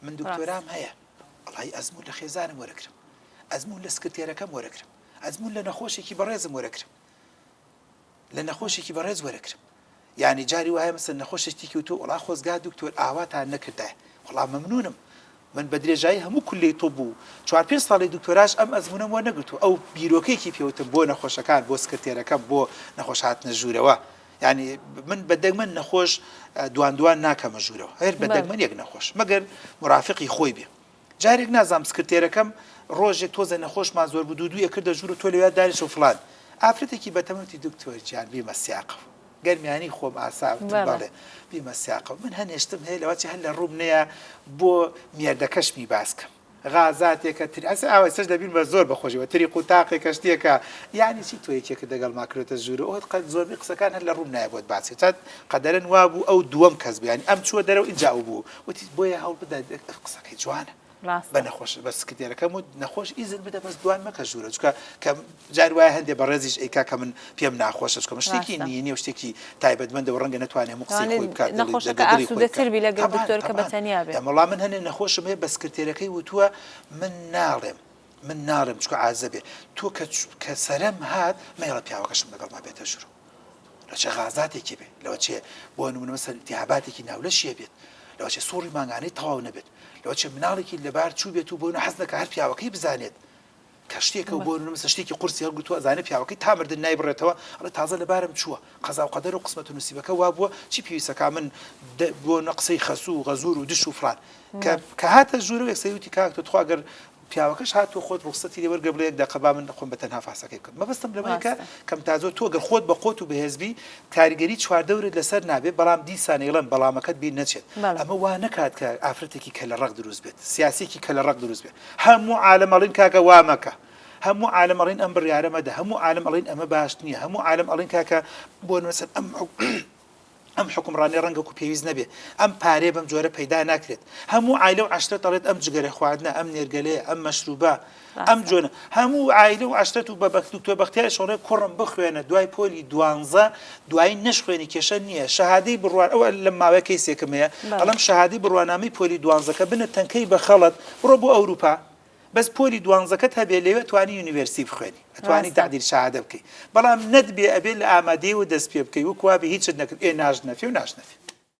من دکتۆرام هەیە ئەڵی ئەزمون لە خێزانم وەرەگرم ئەزمون لە سکرتێرەکەم وەرەگرم ئەزمون لە نەخۆشێکی بەڕێزم وەرەگرم لە نەخۆشێکی بەڕێز وەرەگرم یعنی جاری وایە مەسەن نەخۆشێکی کەوتو وڵا خۆزگا دکتۆر ئاواتان نەکردایە وڵا مەمنونم من بە درێژایی هەموو کولەی تۆ بوو 4-5 ساڵی دکتۆراش ئەم ئەزمونم وە نەگرتو ئەو بیرۆکەیەکی پێوتم بۆ نەخۆشەکان بۆ سکرتێرەکەم بۆ نەخۆش هاتنە ژوورەوە یعنی من بەدەگمەن نەخۆش دوان ناکەمە ژوورەوە هەر بەدەگمەن یەک نەخۆش مەگەر مرافقی خۆی بێ جارێک نازام سکرتێرەکەم ڕۆژێک تۆزە نەخۆشمان زۆر بوو دوویە کردە ژوور و تۆ لەوێ داریش و فلان ئافرەتێکی بەتەمەتی دکتۆر گیان بیمە سیاقە گەرمیانی خۆم ئاسا بەڵێ بیمە سیاقە من هەنێشتم هەیە لەوەی هەر لە ڕووم نەیە بۆ مێردەکەشمی باسکەم غازاتێکە تر ئەس ئاوای سەر دەبین بە زۆر بەخۆشیەوە تری قوتاقی کەشتێکە یعنی چی تۆ یەکێکە دەگەڵ ماکرێتە ژوورە ئەوت قەت زۆربەی قسەکان هەر لە ڕووم نایە بۆت باسی چات قەدەرەن وا بوو ئەو دووەم کەس بیانی ئەم چووە دەرەوە ئینجا بوو وتی بۆیە هەوڵ بدە قسەکەی جوانە بە نەخۆش بە سکرتێرەکەم و نەخۆش ئیزن بدە بەس دوان مەکە ژوورە چکە کە جار وایە هەندێک بە ڕێزیش ئەیکا کە من پێم ناخۆشە چکە شتێکی نیە شتێکی تایبەتمەندە و ڕەنگە نەتوانێ مقسی خۆی بکات نەخۆشەکە ئاسوودەتر بی لەگەڵ دکتۆر کە بەتەنیا بێت وەڵام من هەنێ نەخۆشم هەیە بە سکرتێرەکەی وتووە من ناڵێم چکە عازەبێ تۆ کە سەرم هات مەیڵە پیاوەکەشم لەگەڵ ما بێتە ژوورە لە چه غازاتێکی بێ لەوە چێ بۆ نمونە مەسەن التیهاباتێکی ناولەشیە بێت لەوە چێ سوڕی مانگانەی تەواو نەبێت لەوە چێ مناڵێکی لەبار چوو بێت و بۆ حەز دەکات هەر پیاوەکەی بزانێت کە شتێکە بۆ نمونە شتێکی قورسی هەڵگرتووە ئەزانێت پیاوەکەی تا مردن نایبڕێتەوە ئەڵێ تازە لەبارم چووە قەزا و قەدەر و قسمەت و نوسیبەکە وا بووە چی پێویستەکە من بۆ نەقسەی خەسوو و غەزوور و دش و فلان کە هاتە ژوورەوە یەکسەری کاک تۆ ئەگەر پیاوەکەش هاتووە خۆت ڕوخسەتی لێ وەرگە بڵێ یەک دەقەبا من خۆم بەتەنها فاسەکەی بکەم مەبەستم لەوەیە کەم تازۆ تۆ گەر خۆت بە قۆت و بەهێزبی کاریگەری چواردەورت لەسەر نابێت بەڵام دیسانەیڵەن بەڵامەکەت بیر نەچێت ئەمە وا نەکات کە ئافرەتێکی کە لە ڕق دروست بێت سیاسێکی کە لە ڕق دروست بێت هەموو عالەمەڵین کاکە وا مەکە هەموو عالەمەڵین ئەم بڕیارە مەدە هەموو عالەمەڵین ئەمە باش نییە هەموو عالەمەڵین کاکە بۆ نووسن ئەم حکومڕانی ڕەنگە و پێویست نەبێ ئەم پارێ بەم جۆرە پەیدا ناکرێت هەموو عایلە و عەشرەت ئەڵێت ئەم جگەرە خواردنە ئەم نێرگەلەیە ئەم مەشروبە ئەم جۆنە هەموو عایلە و عەشرەت و بە دکتۆر بەختیار شۆڕێ کوڕم بخوێنە دوای پۆلی 12 دوای نەشخوێنی کێشە نییە شەهادەی بڕوان ئەوە لەم ماوەیە کەیسێکم هەیە ئەڵەم شەهادەی بڕوانامەی پۆلی 12کە بنە تەنکەی بە خەڵەت بڕۆ بۆ ئەوروپا بەس پۆلی 12کەت هەبێ لەوێ توانی یونیڤەرسی بخوێنی ئەتوانی تعدیل شەهادە بکەی بەڵام نەتبێ ئەبێ لە ئامادەی و دەست پێ بکەی وکوا بە هیچت نەکرد ئێ ناژنەفی و ناشنەفی